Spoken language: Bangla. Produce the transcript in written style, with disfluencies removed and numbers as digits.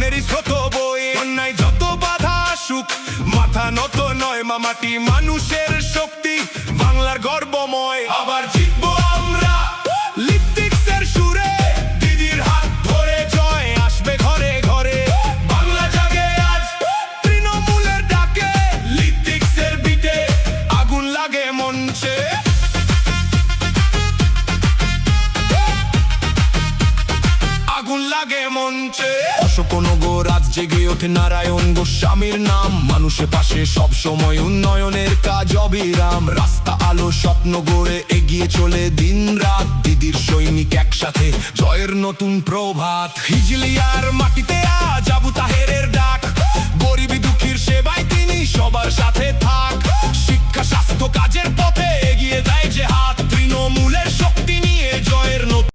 উন্নয়নেরই স্রোত বয়ে, অন্যায় যত বাধা আসুক মাথা নত নয়। মাটি মানুষের শক্তি, বাংলার গর্বময়। আবার জিতবো আমরা লিপস্টিক্সের সুরে, দিদির হাত ধরে জয় আসবে ঘরে ঘরে। বাংলা জাগে আজ তৃণমূলের ডাকে, লিপস্টিক্সের বিটে আগুন লাগে মঞ্চে। আগুন লাগে মঞ্চে। অশোকনগর রাত জেগে ওঠে নারায়ণ গোস্বামীর নাম, মানুষের পাশে সব সময় উন্নয়নের কাজ অবিরাম। রাস্তা আলো স্বপ্ন গড়ে এগিয়ে চলে দিন রাত, দিদির সৈনিক একসাথে জয়ের নতুন প্রভাত। হিজলিয়ার মাটিতে আজ আবু তাহেরের ডাক, গরিব দুঃখীর সেবায় তিনি সবার